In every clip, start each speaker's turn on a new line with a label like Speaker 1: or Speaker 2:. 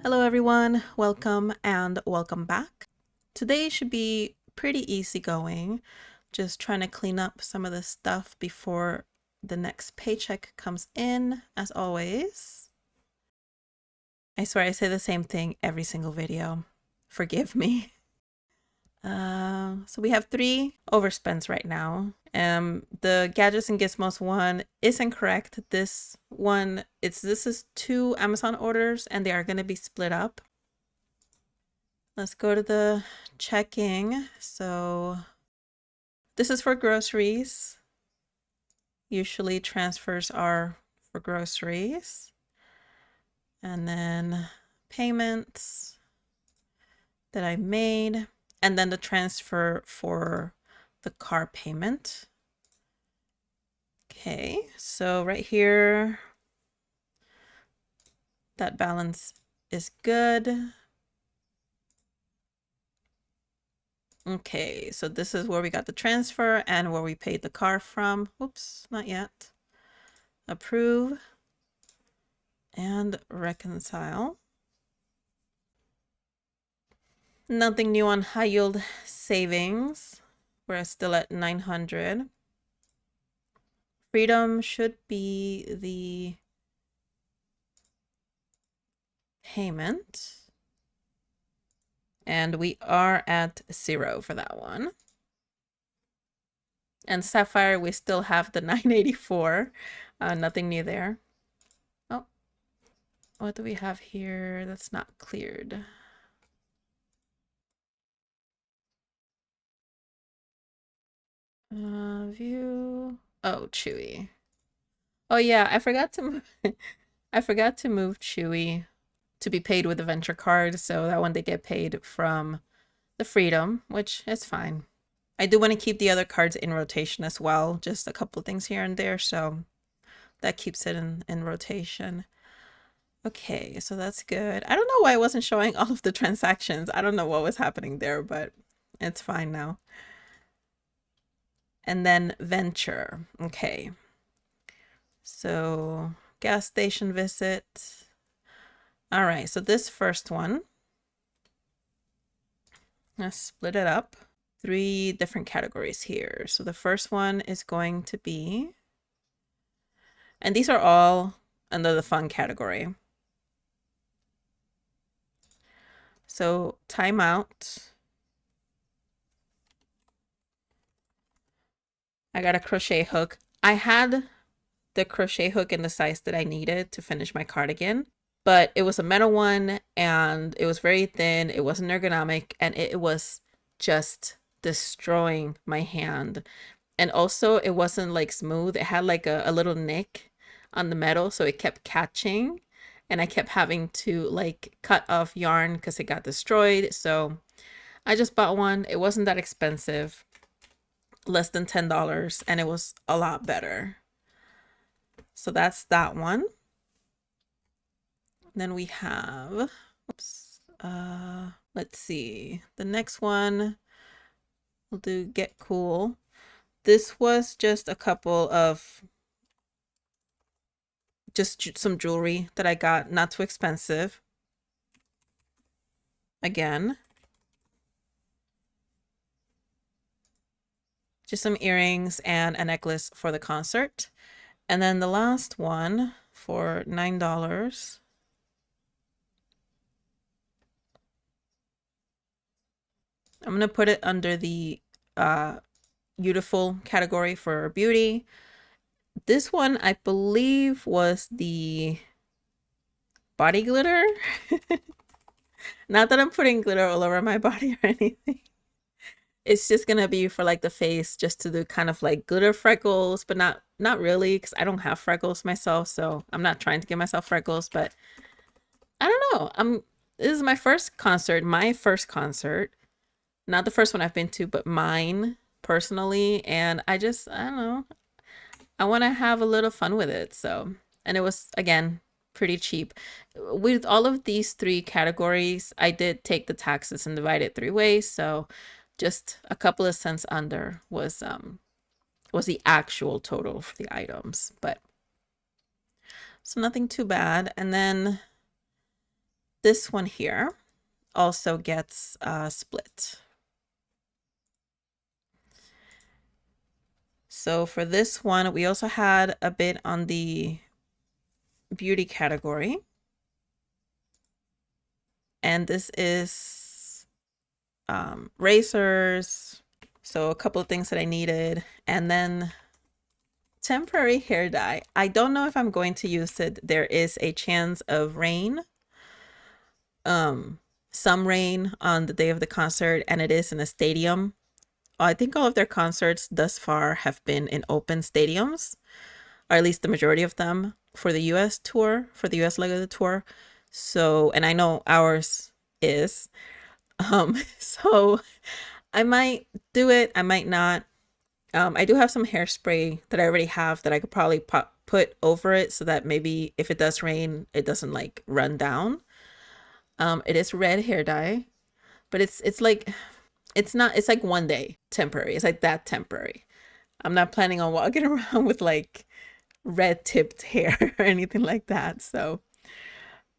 Speaker 1: Hello everyone, welcome and welcome back. Today should be pretty easygoing, just trying to clean up some of the stuff before the next paycheck comes in, as always. I swear I say the same thing every single video. Forgive me. So we have 3 overspends right now. The gadgets and gizmos one is incorrect. This is 2 Amazon orders and they are going to be split up. Let's go to the checking. So this is for groceries. Usually transfers are for groceries. And then payments that I made. And then the transfer for the car payment. Okay, so right here, that balance is good. Okay, so this is where we got the transfer and where we paid the car from. Oops, not yet. Approve and reconcile. Nothing new on high yield savings. We're still at 900. Freedom should be the payment. And we are at 0 for that one. And Sapphire, we still have the 984. Nothing new there. Oh, what do we have here that's not cleared? View. Oh, Chewy. Oh yeah, I forgot to move Chewy to be paid with a venture card, so that one they get paid from the Freedom, which is fine. I do want to keep the other cards in rotation as well, just a couple things here and there, so that keeps it in rotation. Okay, so that's good. I don't know why I wasn't showing all of the transactions. I don't know what was happening there, but it's fine now. And then venture. Okay. So gas station visit. All right, so this first one, let's split it up. 3 different categories here. So the first one is going to be, and these are all under the fun category. So timeout. I got a crochet hook. I had the crochet hook in the size that I needed to finish my cardigan, but it was a metal one and it was very thin. It wasn't ergonomic and it was just destroying my hand. And also it wasn't like smooth. It had like a little nick on the metal, so it kept catching and I kept having to like cut off yarn because it got destroyed. So I just bought one. It wasn't that expensive, less than $10, and it was a lot better. So that's that one. Then we have, oops, let's see. The next one, we'll do Get Cool. This was just a couple of just some jewelry that I got, not too expensive. Again, just some earrings and a necklace for the concert. And then the last one for $9. I'm going to put it under the beautiful category for beauty. This one, I believe, was the body glitter. Not that I'm putting glitter all over my body or anything. It's just gonna be for like the face, just to do kind of like glitter freckles, but not really, because I don't have freckles myself, so I'm not trying to give myself freckles. But I don't know. This is my first concert, not the first one I've been to, but mine personally, and I don't know. I want to have a little fun with it. So, and it was, again, pretty cheap. With all of these 3 categories, I did take the taxes and divide it 3 ways. So just a couple of cents under was the actual total for the items. But so nothing too bad. And then this one here also gets split. So for this one, we also had a bit on the beauty category. And this is razors. So a couple of things that I needed. And then temporary hair dye. I don't know if I'm going to use it. There is a chance of rain. Some rain on the day of the concert, and it is in a stadium. I think all of their concerts thus far have been in open stadiums, or at least the majority of them for the US tour, for the US leg of the tour. So, and I know ours is. So I might do it, I might not. I do have some hairspray that I already have that I could probably put over it so that maybe if it does rain, it doesn't like run down. It is red hair dye, but it's like it's not, it's like one day temporary. It's like that temporary. I'm not planning on walking around with like red tipped hair or anything like that. So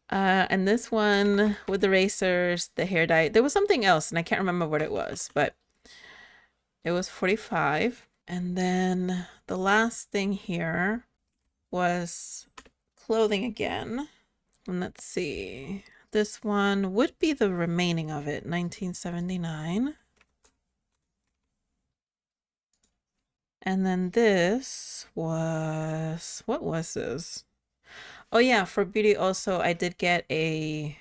Speaker 1: and this one with the racers, the hair dye, there was something else and I can't remember what it was, but it was 45. And then the last thing here was clothing again. And let's see. This one would be the remaining of it, 1979. And then this was, what was this? Oh yeah, for beauty also, I did get a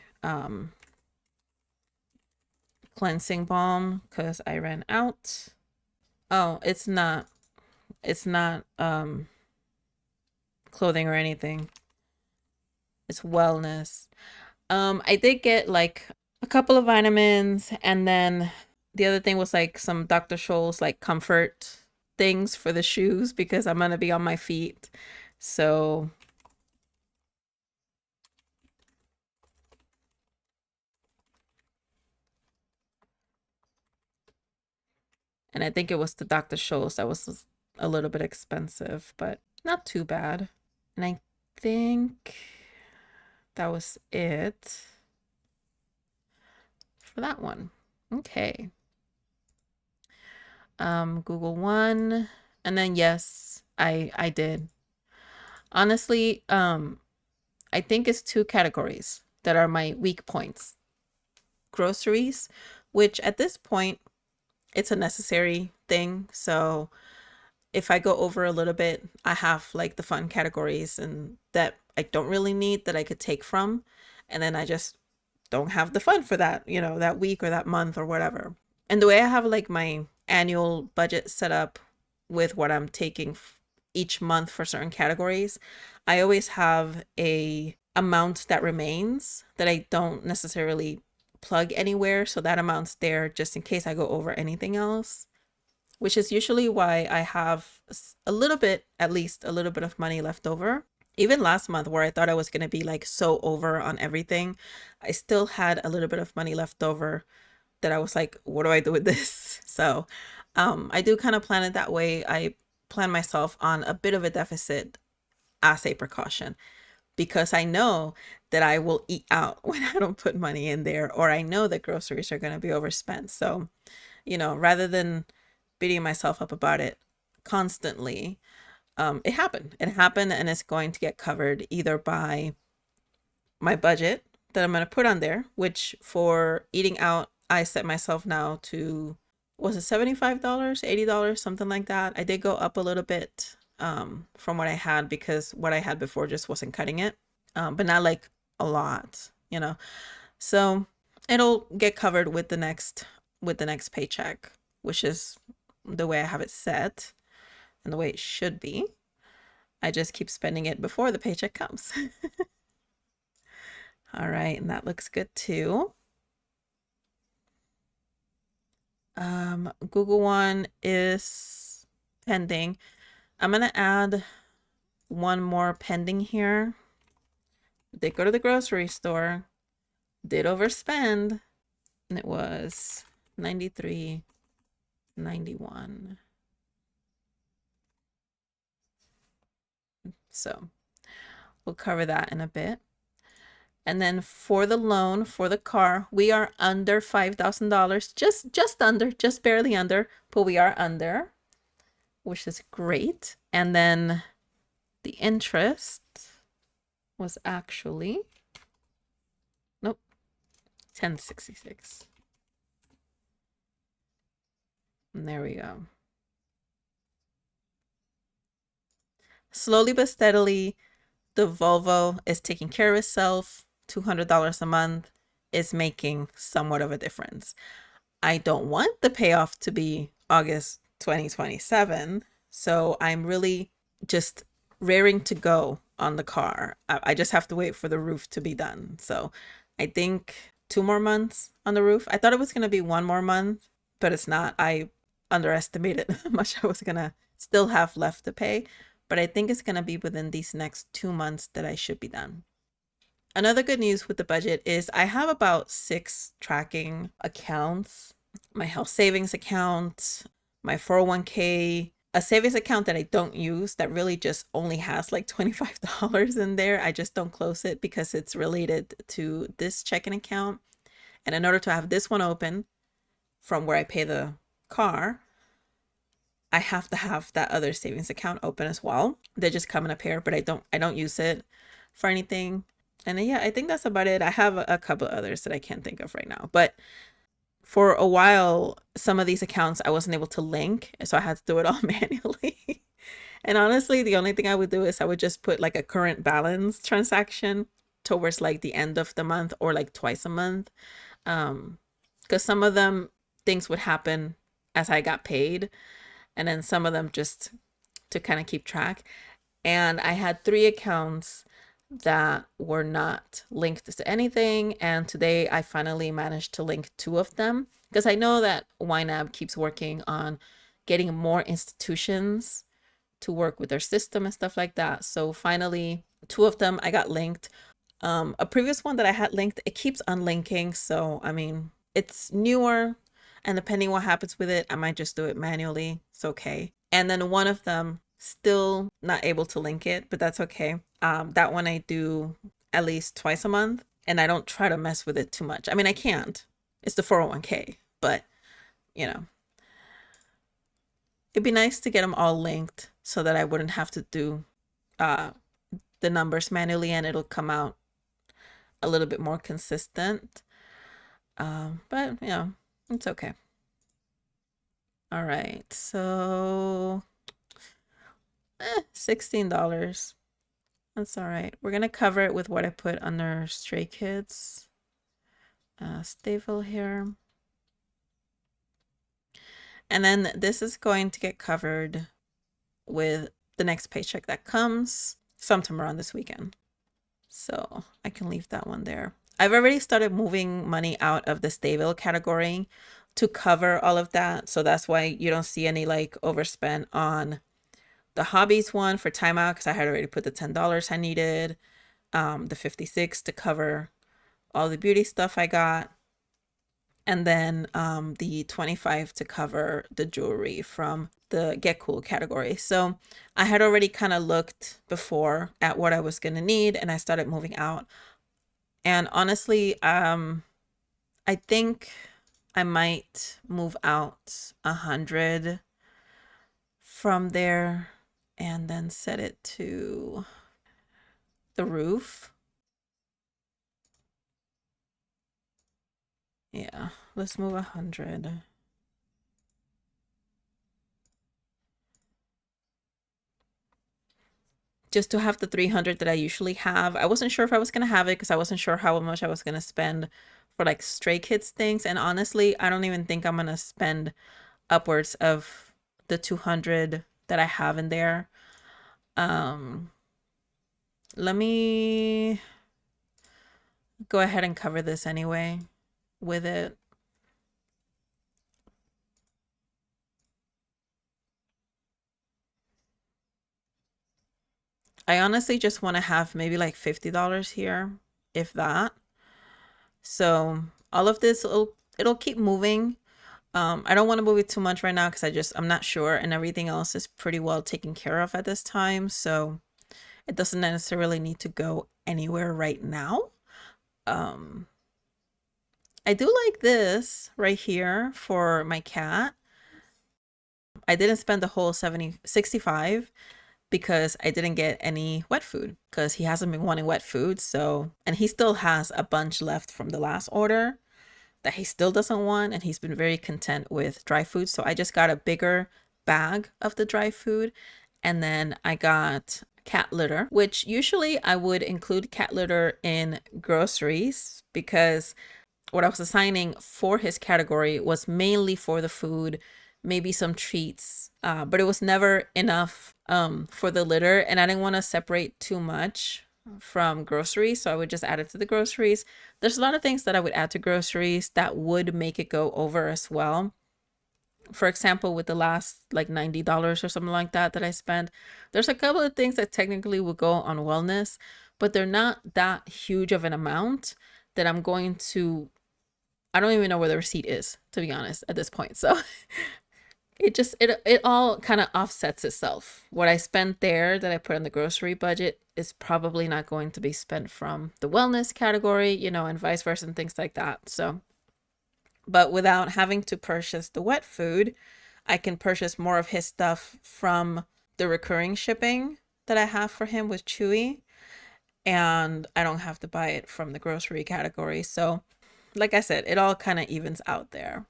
Speaker 1: cleansing balm because I ran out. Oh, it's not clothing or anything. It's wellness. I did get like a couple of vitamins, and then the other thing was like some Dr. Scholl's like comfort things for the shoes because I'm gonna be on my feet. So and I think it was the Dr. Scholl's that was a little bit expensive, but not too bad. And I think that was it for that one. Okay. Google One, and then yes, I did. Honestly, I think it's two categories that are my weak points. Groceries, which at this point it's a necessary thing. So if I go over a little bit, I have like the fun categories and that I don't really need that I could take from. And then I just don't have the fun for that, that week or that month or whatever. And the way I have like my annual budget set up with what I'm taking each month for certain categories, I always have a amount that remains that I don't necessarily plug anywhere. So that amount's there just in case I go over anything else, which is usually why I have a little bit, at least a little bit of money left over. Even last month, where I thought I was going to be like so over on everything, I still had a little bit of money left over that I was like, what do I do with this? So I do kind of plan it that way. I plan myself on a bit of a deficit as a precaution because I know that I will eat out when I don't put money in there, or I know that groceries are going to be overspent. So, rather than beating myself up about it constantly, it happened. It happened, and it's going to get covered either by my budget that I'm going to put on there, which for eating out, I set myself now to, was it $75, $80, something like that. I did go up a little bit from what I had because what I had before just wasn't cutting it, but not like a lot. So it'll get covered with the next paycheck, which is the way I have it set and the way it should be. I just keep spending it before the paycheck comes. All right, and that looks good too. Google One is pending. I'm gonna add one more pending here. Did go to the grocery store, did overspend, and it was 93.91. So we'll cover that in a bit. And then for the loan for the car, we are under $5,000. Just under, just barely under, but we are under, which is great. And then the interest was actually, nope, 1066. And there we go. Slowly but steadily, the Volvo is taking care of itself. $200 a month is making somewhat of a difference. I don't want the payoff to be August 2027. So I'm really just raring to go on the car. I just have to wait for the roof to be done. So I think 2 more months on the roof. I thought it was going to be 1 more month, but it's not. I underestimated how much I was going to still have left to pay. But I think it's going to be within these next 2 months that I should be done. Another good news with the budget is I have about 6 tracking accounts. My health savings account, my 401k, a savings account that I don't use that really just only has like $25 in there. I just don't close it because it's related to this checking account. And in order to have this one open from where I pay the car, I have to have that other savings account open as well. They just come in a pair, but I don't use it for anything. And yeah, I think that's about it. I have a couple others that I can't think of right now. But for a while, some of these accounts I wasn't able to link, so I had to do it all manually. And honestly, the only thing I would do is I would just put like a current balance transaction towards like the end of the month or like twice a month. Because some of them things would happen as I got paid, and then some of them just to kind of keep track. And I had 3 accounts that were not linked to anything. And today I finally managed to link 2 of them because I know that YNAB keeps working on getting more institutions to work with their system and stuff like that. So finally, 2 of them I got linked. A previous one that I had linked, it keeps unlinking. So, I mean, it's newer, and depending what happens with it, I might just do it manually. It's okay. And then one of them still not able to link it, but that's okay. That one I do at least twice a month, and I don't try to mess with it too much. I mean, I can't. It's the 401k, but you know, it'd be nice to get them all linked so that I wouldn't have to do uh, the numbers manually, and it'll come out a little bit more consistent. But you know, it's okay. All right, so $16. That's all right. We're gonna cover it with what I put under Stray Kids. Staple here. And then this is going to get covered with the next paycheck that comes sometime around this weekend. So I can leave that one there. I've already started moving money out of the stable category to cover all of that. So that's why you don't see any like overspend on the hobbies one for timeout, because I had already put the $10 I needed, the 56 to cover all the beauty stuff I got, and then the 25 to cover the jewelry from the Get Cool category. So I had already kind of looked before at what I was going to need, and I started moving out. And honestly, I think I might move out 100 from there and then set it to the roof. Yeah, let's move 100. Just to have the 300 that I usually have. I wasn't sure if I was going to have it because I wasn't sure how much I was going to spend for like Stray Kids things. And honestly, I don't even think I'm going to spend upwards of the 200 that I have in there. Let me go ahead and cover this anyway with it. I honestly just want to have maybe like $50 here, if that. So all of this, it'll keep moving. I don't want to move it too much right now because I'm not sure, and everything else is pretty well taken care of at this time. So it doesn't necessarily need to go anywhere right now. Um, I do like this right here for my cat. I didn't spend the whole 65 because I didn't get any wet food because he hasn't been wanting wet food. So, and he still has a bunch left from the last order that he still doesn't want, and he's been very content with dry food. So I just got a bigger bag of the dry food, and then I got cat litter, which usually I would include cat litter in groceries because what I was assigning for his category was mainly for the food, maybe some treats, but it was never enough for the litter, and I didn't want to separate too much from groceries, so I would just add it to the groceries. There's a lot of things that I would add to groceries that would make it go over as well. For example, with the last like $90 or something like that that I spent, there's a couple of things that technically would go on wellness, but they're not that huge of an amount that I'm going to. I don't even know where the receipt is, to be honest, at this point. So it all kind of offsets itself. What I spent there that I put in the grocery budget is probably not going to be spent from the wellness category, and vice versa and things like that. So, but without having to purchase the wet food, I can purchase more of his stuff from the recurring shipping that I have for him with Chewy, and I don't have to buy it from the grocery category. So, like I said, it all kind of evens out there.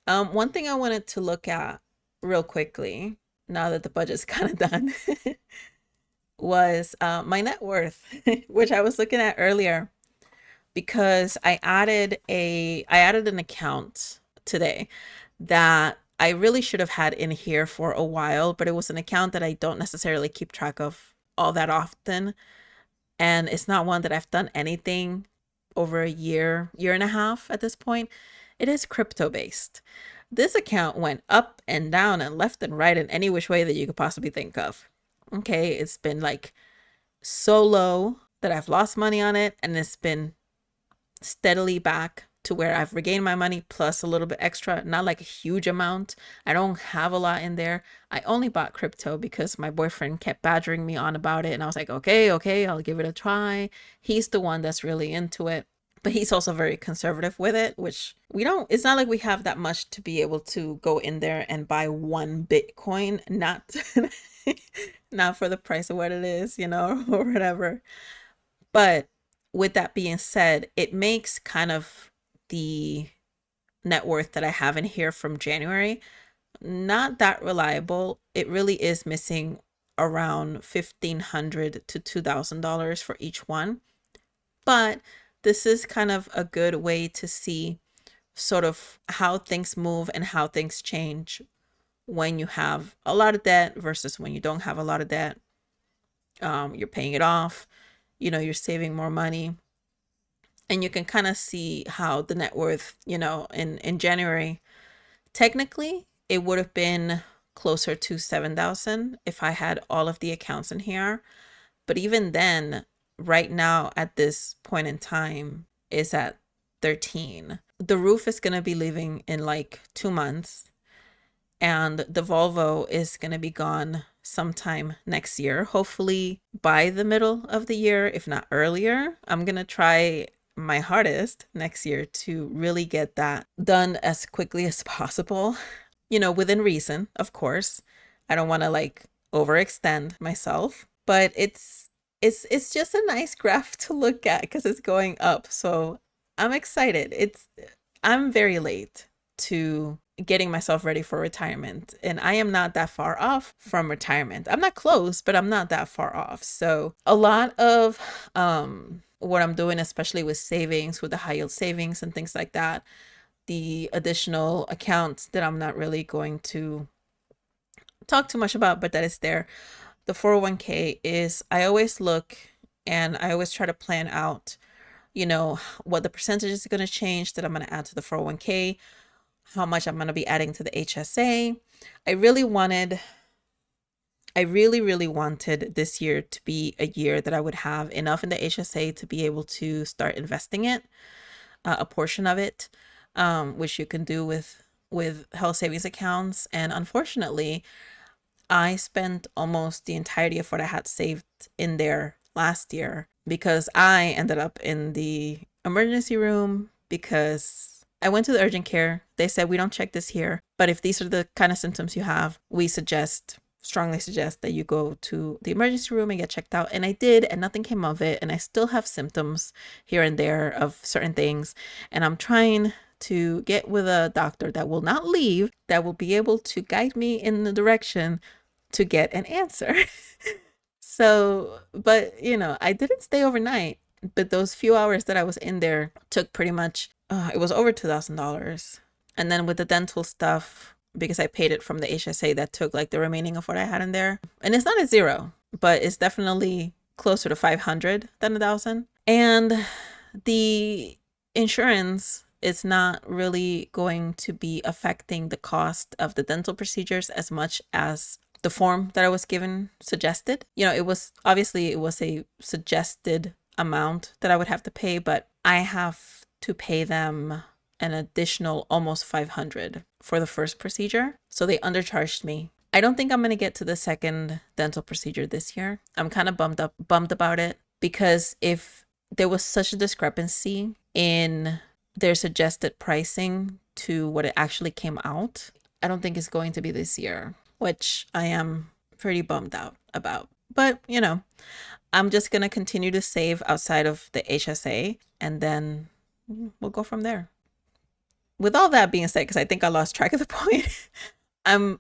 Speaker 1: One thing I wanted to look at real quickly, now that the budget's kind of done, was my net worth, which I was looking at earlier because I added an account today that I really should have had in here for a while, but it was an account that I don't necessarily keep track of all that often. And it's not one that I've done anything over a year and a half at this point. It is crypto based. This account went up and down and left and right in any which way that you could possibly think of. Okay, it's been like so low that I've lost money on it, and it's been steadily back to where I've regained my money plus a little bit extra, not like a huge amount. I don't have a lot in there. I only bought crypto because my boyfriend kept badgering me on about it, and I was like, okay, I'll give it a try. He's the one that's really into it, but he's also very conservative with it, which we don't, it's not like we have that much to be able to go in there and buy one Bitcoin, not not for the price of what it is, or whatever. But with that being said, it makes kind of the net worth that I have in here from January not that reliable. It really is missing around $1,500 to $2,000 for each one. But this is kind of a good way to see sort of how things move and how things change when you have a lot of debt versus when you don't have a lot of debt. You're paying it off, you're saving more money. And you can kind of see how the net worth, in January, technically it would have been closer to 7,000 if I had all of the accounts in here. But even then, right now at this point in time is at 13. The roof is going to be leaving in like 2 months, and the Volvo is going to be gone sometime next year, hopefully by the middle of the year, if not earlier. I'm going to try my hardest next year to really get that done as quickly as possible, within reason, of course. I don't want to like overextend myself, but it's just a nice graph to look at because it's going up. So I'm excited. I'm very late to getting myself ready for retirement, and I am not that far off from retirement. I'm not close, but I'm not that far off. So a lot of what I'm doing, especially with savings, with the high yield savings and things like that, the additional accounts that I'm not really going to talk too much about, but that is there. The 401k is, I always look and I always try to plan out, what the percentage is going to change that I'm going to add to the 401k, how much I'm going to be adding to the HSA. I really, really wanted this year to be a year that I would have enough in the HSA to be able to start investing it, a portion of it, which you can do with health savings accounts. And unfortunately, I spent almost the entirety of what I had saved in there last year because I ended up in the emergency room because I went to the urgent care. They said, we don't check this here, but if these are the kind of symptoms you have, we strongly suggest that you go to the emergency room and get checked out. And I did, and nothing came of it. And I still have symptoms here and there of certain things. And I'm trying to get with a doctor that will not leave, that will be able to guide me in the direction to get an answer. So, but I didn't stay overnight, but those few hours that I was in there took pretty much, it was over $2,000. And then with the dental stuff, because I paid it from the HSA, that took like the remaining of what I had in there. And it's not a zero, but it's definitely closer to 500 than 1,000. And the insurance is not really going to be affecting the cost of the dental procedures as much as the form that I was given suggested. It was a suggested amount that I would have to pay, but I have to pay them an additional almost 500 for the first procedure. So they undercharged me. I don't think I'm going to get to the second dental procedure this year. I'm kind of bummed about it, because if there was such a discrepancy in their suggested pricing to what it actually came out, I don't think it's going to be this year, which I am pretty bummed out about. But, I'm just going to continue to save outside of the HSA, and then we'll go from there. With all that being said, because I think I lost track of the point, I'm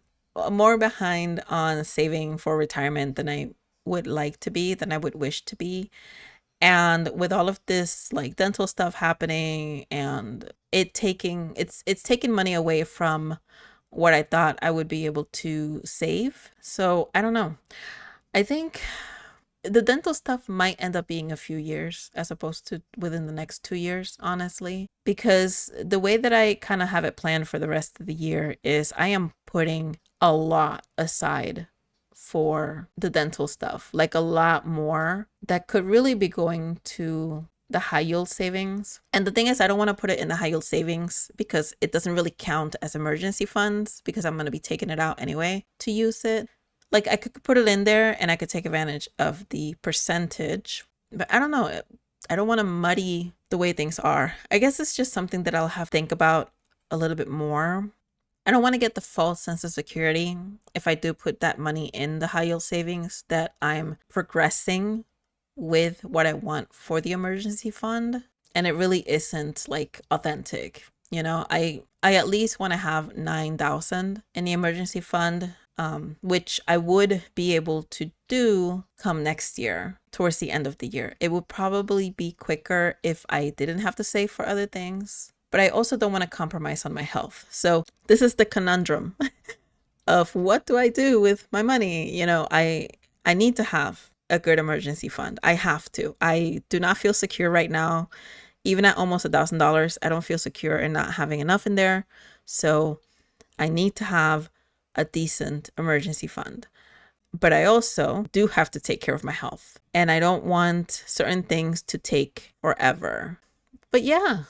Speaker 1: more behind on saving for retirement than I would like to be, than I would wish to be. And with all of this like dental stuff happening, and it's taking money away from what I thought I would be able to save. So I don't know. I think the dental stuff might end up being a few years as opposed to within the next 2 years, honestly, because the way that I kind of have it planned for the rest of the year is I am putting a lot aside for the dental stuff, like a lot more that could really be going to the high yield savings. And the thing is, I don't want to put it in the high yield savings because it doesn't really count as emergency funds, because I'm going to be taking it out anyway to use it. Like, I could put it in there and I could take advantage of the percentage, but I don't know. I don't want to muddy the way things are. I guess it's just something that I'll have to think about a little bit more. I don't want to get the false sense of security if I do put that money in the high yield savings, that I'm progressing with what I want for the emergency fund, and it really isn't like authentic. I at least want to have 9,000 in the emergency fund, which I would be able to do come next year, towards the end of the year. It would probably be quicker if I didn't have to save for other things, but I also don't want to compromise on my health. So this is the conundrum of what do I do with my money? I need to have a good emergency fund. I have to. I do not feel secure right now. Even at almost $1,000, I don't feel secure in not having enough in there. So I need to have a decent emergency fund. But I also do have to take care of my health, and I don't want certain things to take forever. But yeah,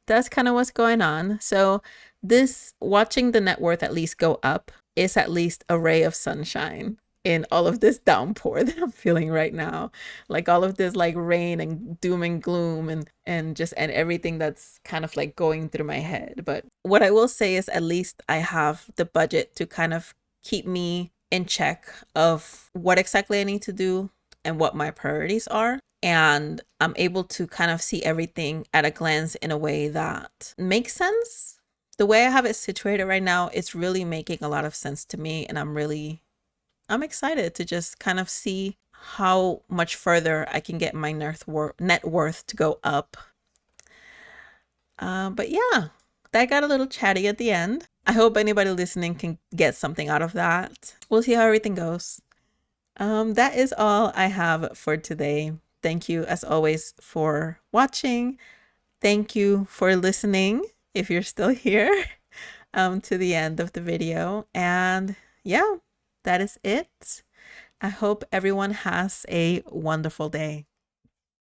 Speaker 1: that's kind of what's going on. So this, watching the net worth at least go up, is at least a ray of sunshine in all of this downpour that I'm feeling right now. Like all of this like rain and doom and gloom and everything that's kind of like going through my head. But what I will say is, at least I have the budget to kind of keep me in check of what exactly I need to do and what my priorities are. And I'm able to kind of see everything at a glance in a way that makes sense. The way I have it situated right now, it's really making a lot of sense to me. And I'm excited to just kind of see how much further I can get my net worth to go up. But yeah, that got a little chatty at the end. I hope anybody listening can get something out of that. We'll see how everything goes. That is all I have for today. Thank you, as always, for watching. Thank you for listening, if you're still here, to the end of the video. And yeah, that is it. I hope everyone has a wonderful day.